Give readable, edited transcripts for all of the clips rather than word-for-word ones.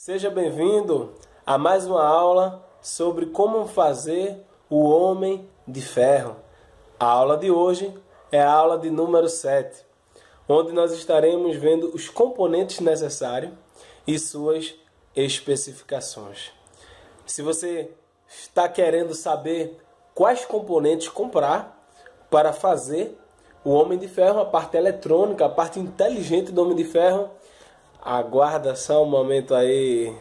Seja bem-vindo a mais uma aula sobre como fazer o Homem de Ferro. A aula de hoje é a aula de número 7, onde nós estaremos vendo os componentes necessários e suas especificações. Se você está querendo saber quais componentes comprar para fazer o Homem de Ferro, a parte eletrônica, a parte inteligente do Homem de Ferro, aguarda só um momento aí.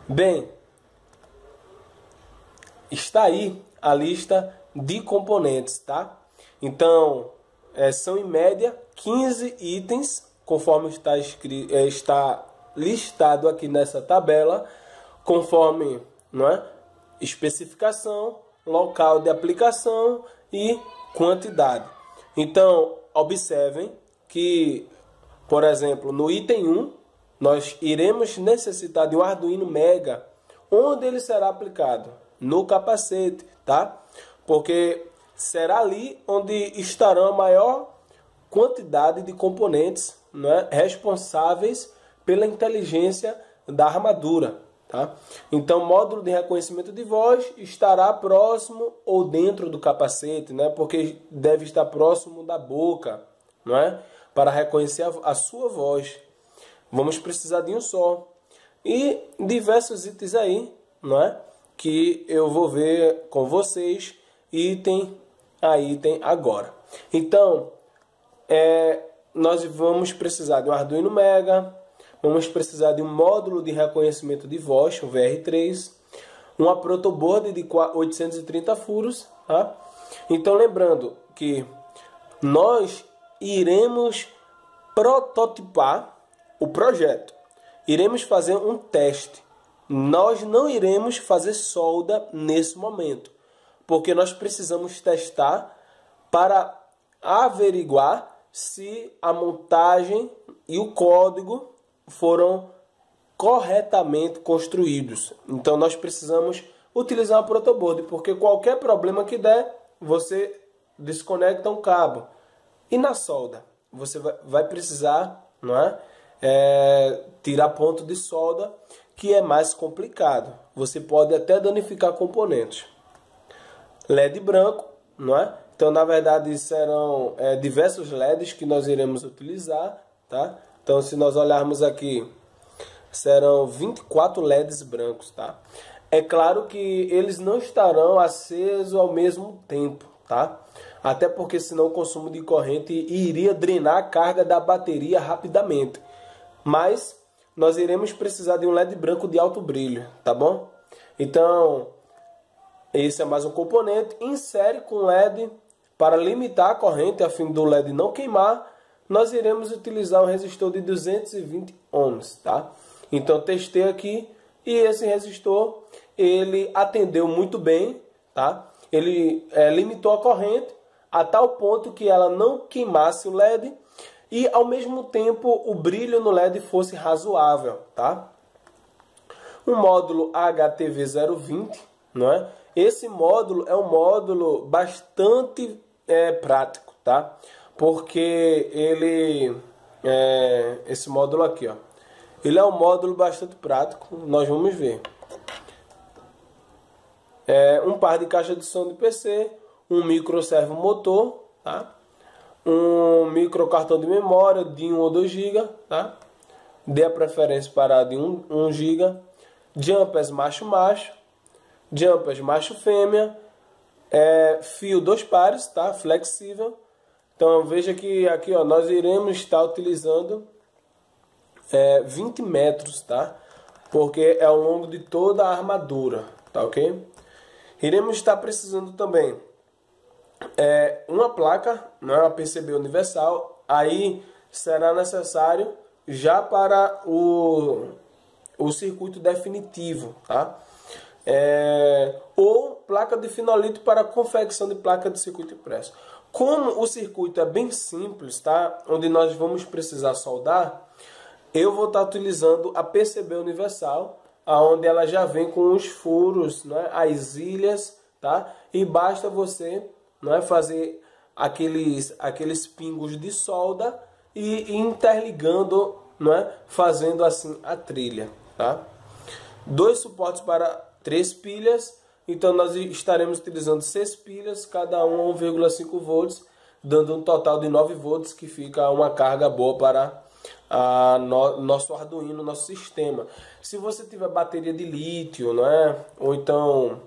Bem, está aí a lista de componentes, tá? Então, são em média 15 itens, conforme está listado aqui nessa tabela, conforme, não é? Especificação, local de aplicação e quantidade. Então, observem que, por exemplo, no item 1, nós iremos necessitar de um Arduino Mega. Onde ele será aplicado? No capacete, tá? Porque será ali onde estarão a maior quantidade de componentes, né, responsáveis pela inteligência da armadura, tá? Então, o módulo de reconhecimento de voz estará próximo ou dentro do capacete, né, porque deve estar próximo da boca, não é? Para reconhecer a sua voz. Vamos precisar de um só. E diversos itens aí, não é? Que eu vou ver com vocês, item a item agora. Então, nós vamos precisar de um Arduino Mega, vamos precisar de um módulo de reconhecimento de voz, o VR3, uma protoboard de 830 furos, tá? Então, lembrando que nós iremos prototipar o projeto, iremos fazer um teste. Nós não iremos fazer solda nesse momento, porque nós precisamos testar para averiguar se a montagem e o código foram corretamente construídos. Então nós precisamos utilizar a protoboard, porque qualquer problema que der, você desconecta um cabo. E na solda, você vai precisar, não é? Tirar ponto de solda, que é mais complicado. Você pode até danificar componentes. LED branco, não é? Então, na verdade, serão diversos LEDs que nós iremos utilizar, tá? Então, se nós olharmos aqui, serão 24 LEDs brancos, tá? É claro que eles não estarão acesos ao mesmo tempo, tá? Até porque senão o consumo de corrente iria drenar a carga da bateria rapidamente. Mas nós iremos precisar de um LED branco de alto brilho, tá bom? Então, esse é mais um componente. Insere com LED para limitar a corrente, a fim do LED não queimar. Nós iremos utilizar um resistor de 220 ohms, tá? Então, testei aqui e esse resistor, ele atendeu muito bem, tá? Ele limitou a corrente a tal ponto que ela não queimasse o LED e, ao mesmo tempo, o brilho no LED fosse razoável, tá? O módulo HTV020, não é? Esse módulo é um módulo bastante prático, tá? Porque ele, esse módulo aqui, ó, ele é um módulo bastante prático. Nós vamos ver. Um par de caixa de som de PC, um micro servo motor, tá? Um micro cartão de memória de 1 ou 2 GB, tá? Dê a preferência para de 1 GB. Jumpers macho-macho, jumpers macho-fêmea, fio 2 pares, tá? Flexível. Então veja que aqui, ó, nós iremos estar utilizando 20 metros, tá? Porque é ao longo de toda a armadura, tá ok? Iremos estar precisando também uma placa, não é, uma PCB universal. Aí será necessário já para o circuito definitivo, tá? Ou placa de fenolito para confecção de placa de circuito impresso. Como o circuito é bem simples, tá? Onde nós vamos precisar soldar, eu vou estar utilizando a PCB universal, aonde ela já vem com os furos, né? As ilhas, tá? E basta você, né, fazer aqueles pingos de solda e interligando, né, fazendo assim a trilha, tá? 2 suportes para 3 pilhas, então nós estaremos utilizando 6 pilhas, cada um 1,5 volts, dando um total de 9 volts, que fica uma carga boa para nosso Arduino, nosso sistema. Se você tiver bateria de lítio, né, ou então,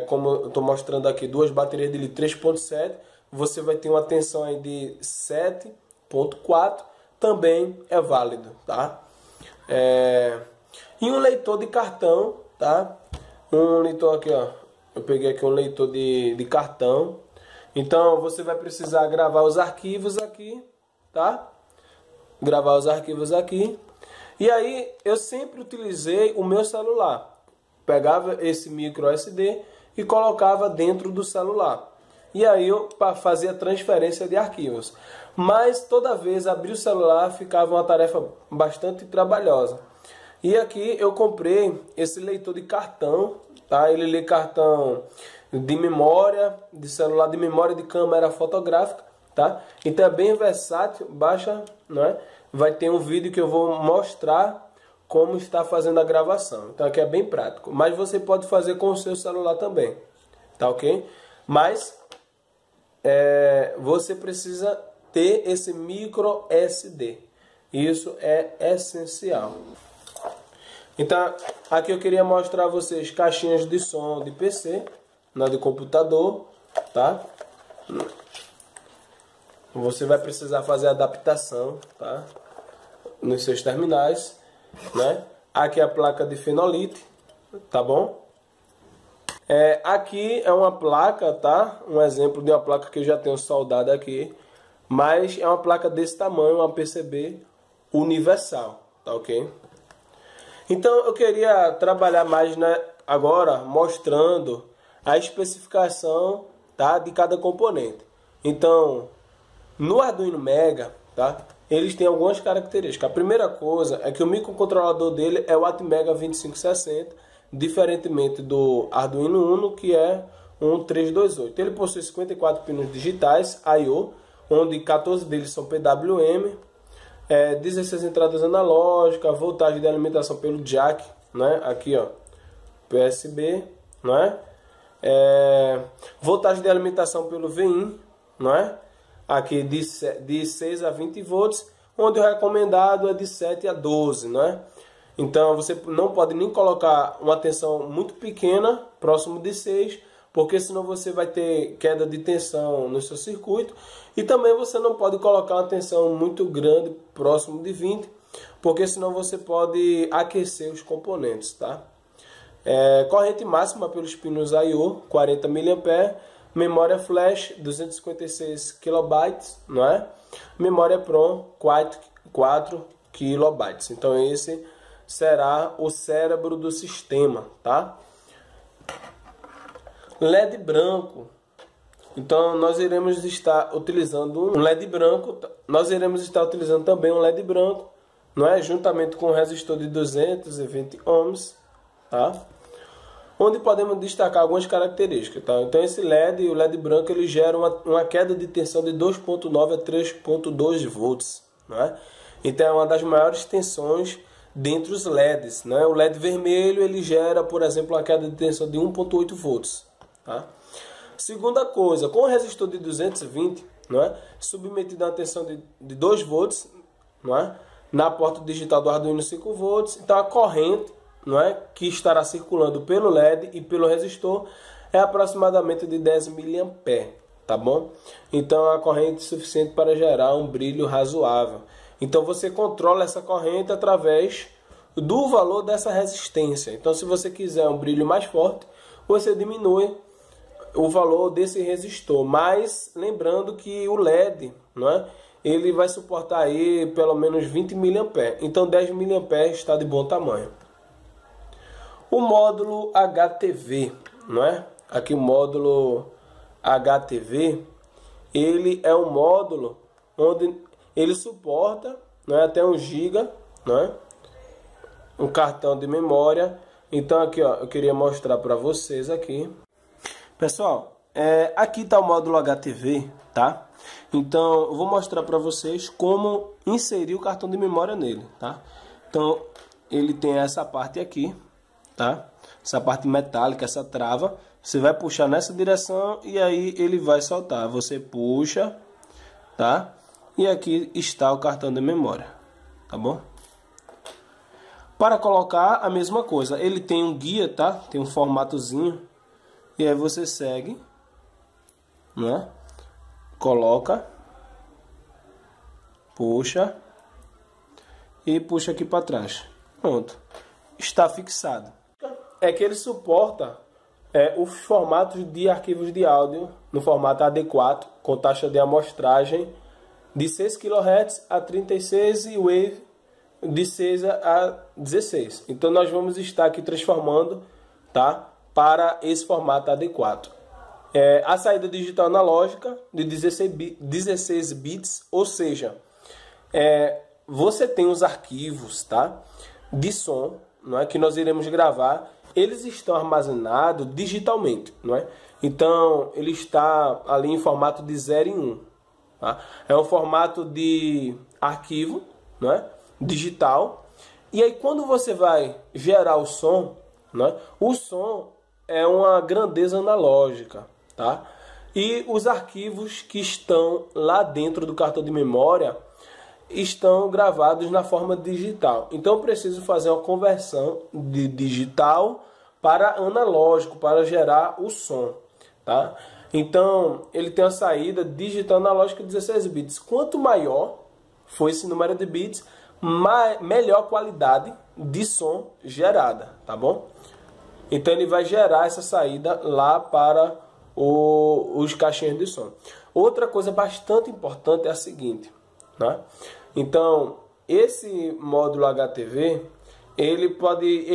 como eu estou mostrando aqui, 2 baterias de lítio 3.7, você vai ter uma tensão aí de 7.4, também é válido, tá? E um leitor de cartão, tá? Um leitor aqui, ó. Eu peguei aqui um leitor de cartão. Então você vai precisar gravar os arquivos aqui, tá? Gravar os arquivos aqui. E aí eu sempre utilizei o meu celular. Pegava esse micro SD e colocava dentro do celular. E aí eu fazia a transferência de arquivos. Mas toda vez abrir o celular ficava uma tarefa bastante trabalhosa. E aqui eu comprei esse leitor de cartão, tá? Ele lê cartão de memória, de celular, de memória de câmera fotográfica, tá? Então é bem versátil, baixa, né? Vai ter um vídeo que eu vou mostrar como está fazendo a gravação. Então aqui é bem prático, mas você pode fazer com o seu celular também, tá ok? Mas você precisa ter esse micro SD, isso é essencial. Então, aqui eu queria mostrar a vocês caixinhas de som de PC, né, de computador, tá? Você vai precisar fazer a adaptação, tá? Nos seus terminais, né? Aqui é a placa de fenolite, tá bom? Aqui é uma placa, tá? Um exemplo de uma placa que eu já tenho soldada aqui, mas é uma placa desse tamanho, uma PCB universal, tá ok? Então eu queria trabalhar mais, né, agora mostrando a especificação, tá, de cada componente. Então no Arduino Mega, tá, eles têm algumas características. A primeira coisa é que o microcontrolador dele é o Atmega 2560, diferentemente do Arduino Uno, que é um 328. Ele possui 54 pinos digitais I/O, onde 14 deles são PWM, 16 entradas analógicas, voltagem de alimentação pelo jack, né? Aqui, ó, USB, né? Voltagem de alimentação pelo VIN, né? Aqui de 6 a 20 volts, onde o recomendado é de 7 a 12, né? Então você não pode nem colocar uma tensão muito pequena, próximo de 6, porque senão você vai ter queda de tensão no seu circuito. E também você não pode colocar uma tensão muito grande, próximo de 20, porque senão você pode aquecer os componentes, tá? Corrente máxima pelos pinos I/O, 40 mA, memória flash, 256 KB, não é? Memória PROM, 4 KB. Então esse será o cérebro do sistema, tá? LED branco. Então nós iremos estar utilizando um LED branco, nós iremos estar utilizando também um LED branco, não é? Juntamente com um resistor de 220 ohms, tá? Onde podemos destacar algumas características, tá? Então esse LED, o LED branco, ele gera uma queda de tensão de 2.9 a 3.2 volts, não é? Então é uma das maiores tensões dentre os LEDs, né? O LED vermelho, ele gera, por exemplo, uma queda de tensão de 1.8 volts, tá? Segunda coisa, com o resistor de 220, não é? Submetido a uma tensão de 2 volts, não é? Na porta digital do Arduino 5 volts, então a corrente, não é, que estará circulando pelo LED e pelo resistor é aproximadamente de 10 mA, tá bom? Então a corrente suficiente para gerar um brilho razoável. Então você controla essa corrente através do valor dessa resistência. Então se você quiser um brilho mais forte, você diminui o valor desse resistor. Mas lembrando que o LED, não é, ele vai suportar aí pelo menos 20 mA. Então 10 mA está de bom tamanho. O módulo HTV, não é? Aqui o módulo HTV, ele é um módulo onde ele suporta, né, até 1 GB, né, um cartão de memória. Então aqui, ó, eu queria mostrar para vocês aqui. Pessoal, aqui está o módulo HTV, tá? Então eu vou mostrar para vocês como inserir o cartão de memória nele, tá? Então ele tem essa parte aqui, tá? Essa parte metálica, essa trava. Você vai puxar nessa direção e aí ele vai soltar. Você puxa, tá? E aqui está o cartão de memória, tá bom? Para colocar a mesma coisa, ele tem um guia, tá? Tem um formatozinho. E aí você segue, né? Coloca, puxa e puxa aqui para trás. Pronto, está fixado. É que ele suporta os formatos de arquivos de áudio no formato AD4 com taxa de amostragem de 6 kHz a 36 e Wave de 6 a 16. Então nós vamos estar aqui transformando, tá, para esse formato AD4. A saída digital analógica de 16 bits, ou seja, você tem os arquivos, tá, de som, não é, que nós iremos gravar. Eles estão armazenados digitalmente, não é? Então ele está ali em formato de 0 em 1. Tá? É um formato de arquivo, não é? Digital. E aí quando você vai gerar o som, né? O som é uma grandeza analógica, tá? E os arquivos que estão lá dentro do cartão de memória estão gravados na forma digital. Então eu preciso fazer uma conversão de digital para analógico para gerar o som, tá? Então ele tem uma saída digital analógica de 16 bits. Quanto maior for esse número de bits, melhor qualidade de som gerada, tá bom? Então ele vai gerar essa saída lá para os caixinhos de som. Outra coisa bastante importante é a seguinte, né? Então esse módulo HTV ele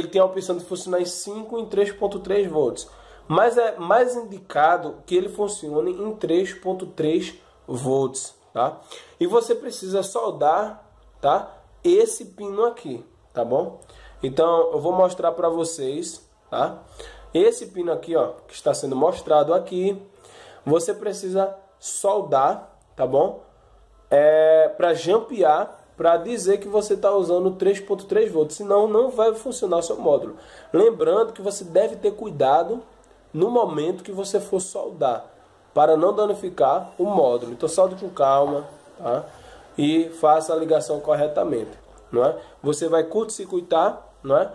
tem a opção de funcionar em 5 e em 3.3 volts, mas é mais indicado que ele funcione em 3.3 volts, tá? E você precisa soldar, tá, esse pino aqui, tá bom? Então eu vou mostrar para vocês, tá? Esse pino aqui, ó, que está sendo mostrado aqui, você precisa soldar, tá bom? Para jampear, para dizer que você está usando 3.3 volts, senão não vai funcionar o seu módulo. Lembrando que você deve ter cuidado no momento que você for soldar, para não danificar o módulo. Então solde com calma, tá? E faça a ligação corretamente, não é? Você vai curto-circuitar, não é,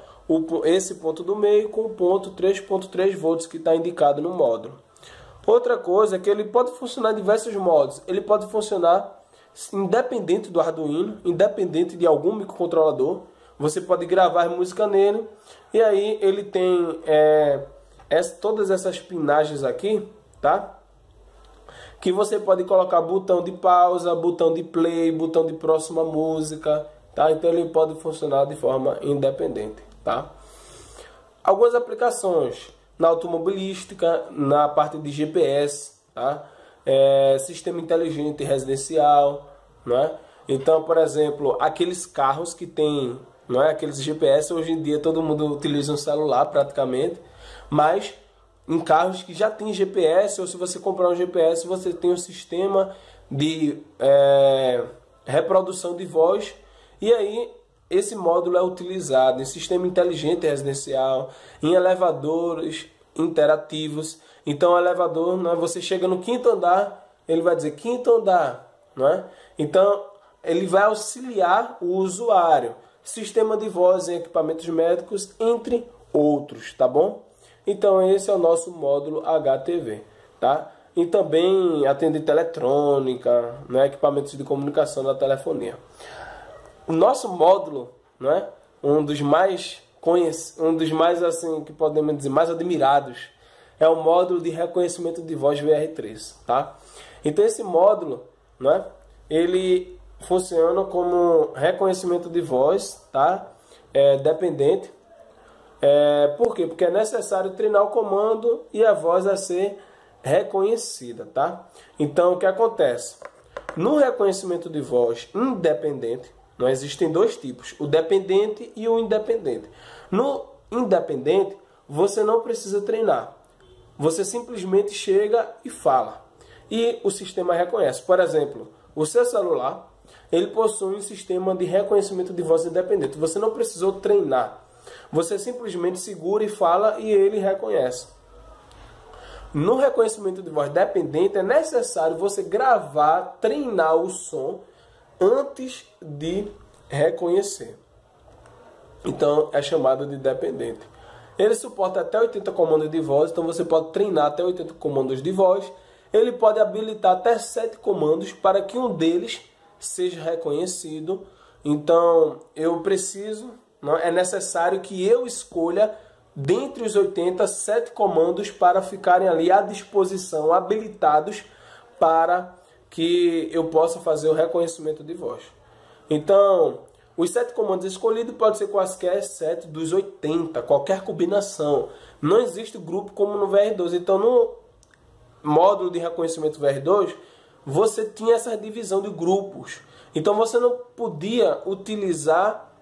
esse ponto do meio com o ponto 3.3 volts que está indicado no módulo. Outra coisa é que ele pode funcionar em diversos modos. Ele pode funcionar independente do Arduino, independente de algum microcontrolador. Você pode gravar música nele. E aí ele tem todas essas pinagens aqui, tá? Que você pode colocar botão de pausa, botão de play, botão de próxima música, tá? Então ele pode funcionar de forma independente, tá? Algumas aplicações na automobilística, na parte de GPS, tá? Sistema inteligente residencial, não é? Então, por exemplo, aqueles carros que tem, não é, aqueles GPS, hoje em dia todo mundo utiliza um celular praticamente, mas em carros que já tem GPS, ou se você comprar um GPS, você tem um sistema de reprodução de voz, e aí esse módulo é utilizado em sistema inteligente residencial, em elevadores interativos. Então o elevador, não é, você chega no 5º andar, ele vai dizer 5º andar, não é? Então ele vai auxiliar o usuário. Sistema de voz em equipamentos médicos, entre outros, tá bom? Então esse é o nosso módulo HTV, tá? E também atendente eletrônica, né, equipamentos de comunicação da telefonia. O nosso módulo, né, um dos mais assim, que podemos dizer, mais admirados, é o módulo de reconhecimento de voz VR3, tá? Então esse módulo, né, ele funciona como reconhecimento de voz, tá? Dependente. Por quê? Porque é necessário treinar o comando e a voz a ser reconhecida, tá? Então, o que acontece? No reconhecimento de voz independente, não existem dois tipos, o dependente e o independente. No independente, você não precisa treinar. Você simplesmente chega e fala. E o sistema reconhece. Por exemplo, o seu celular, ele possui um sistema de reconhecimento de voz independente. Você não precisou treinar. Você simplesmente segura e fala e ele reconhece. No reconhecimento de voz dependente, é necessário você gravar, treinar o som antes de reconhecer. Então, é chamado de dependente. Ele suporta até 80 comandos de voz, então você pode treinar até 80 comandos de voz. Ele pode habilitar até 7 comandos para que um deles seja reconhecido. Então, é necessário que eu escolha, dentre os 80, 7 comandos para ficarem ali à disposição, habilitados para que eu possa fazer o reconhecimento de voz. Então, os 7 comandos escolhidos podem ser quaisquer 7 dos 80, qualquer combinação. Não existe grupo como no VR2. Então, no módulo de reconhecimento VR2, você tinha essa divisão de grupos. Então, você não podia utilizar,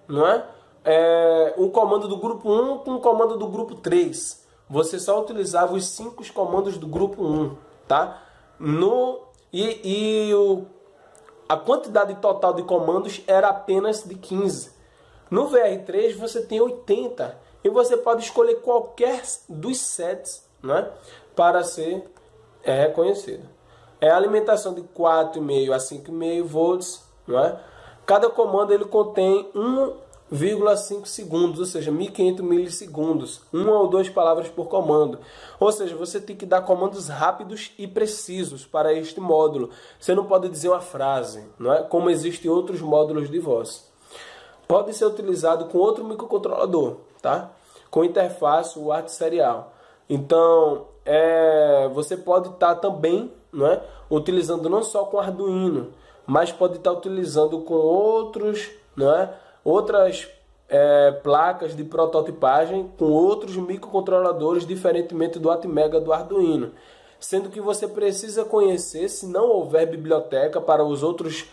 um comando do grupo 1 com um comando do grupo 3. Você só utilizava os 5 comandos do grupo 1, tá? A quantidade total de comandos era apenas de 15. No VR3 você tem 80 e você pode escolher qualquer dos sets, para ser reconhecido. É a alimentação de 4,5 a 5,5 volts. Cada comando ele contém 1,5 segundos, ou seja, 1500 milissegundos, 1 ou 2 palavras por comando. Ou seja, você tem que dar comandos rápidos e precisos para este módulo. Você não pode dizer uma frase, como existem outros módulos de voz. Pode ser utilizado com outro microcontrolador, tá? Com interface UART serial. Então, você pode estar também, utilizando não só com Arduino, mas pode estar utilizando com outras placas de prototipagem com outros microcontroladores, diferentemente do Atmega do Arduino. Sendo que você precisa conhecer, se não houver biblioteca para os outros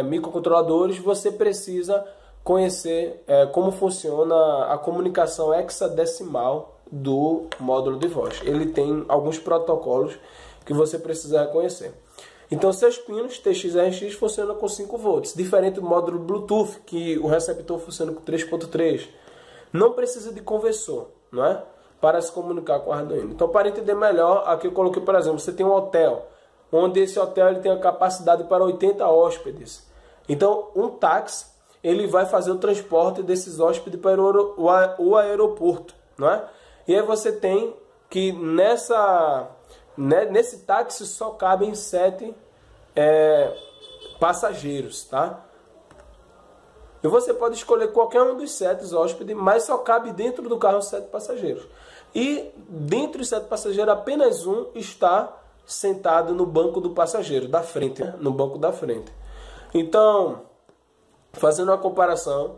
microcontroladores, você precisa conhecer como funciona a comunicação hexadecimal do módulo de voz. Ele tem alguns protocolos que você precisa reconhecer. Então, seus pinos TX-RX funcionam com 5 volts, diferente do módulo Bluetooth, que o receptor funciona com 3.3. Não precisa de conversor, para se comunicar com o Arduino. Então, para entender melhor, aqui eu coloquei, por exemplo, você tem um hotel, onde esse hotel ele tem a capacidade para 80 hóspedes. Então, um táxi, ele vai fazer o transporte desses hóspedes para o aeroporto, E aí você tem que nesse táxi só cabem 7 passageiros, tá? E você pode escolher qualquer um dos 7 hóspedes, mas só cabe dentro do carro 7 passageiros. E dentre os 7 passageiros, apenas um está sentado no banco do passageiro, da frente, no banco da frente. Então, fazendo uma comparação,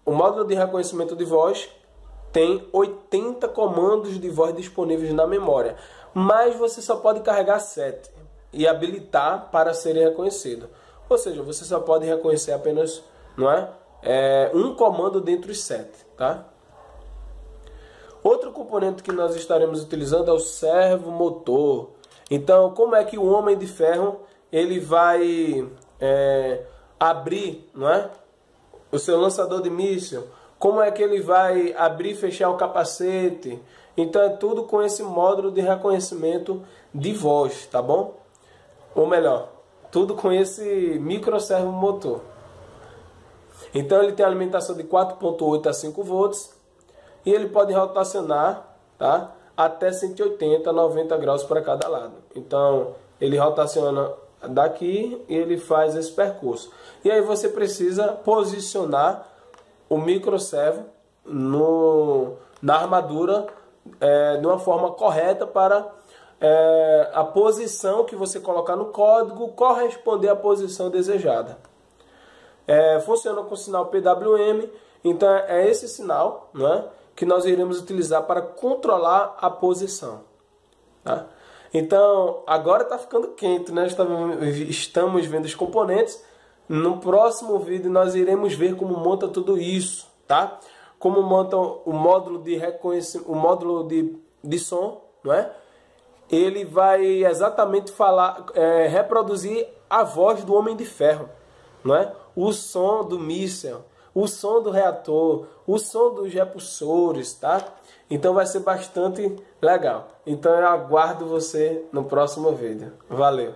o módulo de reconhecimento de voz tem 80 comandos de voz disponíveis na memória, mas você só pode carregar 7 e habilitar para serem reconhecidos. Ou seja, você só pode reconhecer apenas um comando dentre os 7. Tá? Outro componente que nós estaremos utilizando é o servomotor. Então, como é que o Homem de Ferro ele vai abrir o seu lançador de míssil? Como é que ele vai abrir e fechar o capacete? Então é tudo com esse módulo de reconhecimento de voz, tá bom? Ou melhor, tudo com esse micro servomotor. Então ele tem alimentação de 4.8 a 5 volts e ele pode rotacionar, tá? Até 180 a 90 graus para cada lado. Então ele rotaciona daqui e ele faz esse percurso. E aí você precisa posicionar o microservo na armadura de uma forma correta para a posição que você colocar no código corresponder à posição desejada. Funciona com o sinal PWM, então é esse sinal que nós iremos utilizar para controlar a posição. Tá? Então, agora está ficando quente, né? Estamos vendo os componentes. No próximo vídeo nós iremos ver como monta tudo isso, tá? Como monta o módulo de reconhecimento, o módulo de som, não é? Ele vai exatamente reproduzir a voz do Homem de Ferro, não é? O som do míssil, o som do reator, o som dos repulsores, tá? Então vai ser bastante legal. Então eu aguardo você no próximo vídeo. Valeu!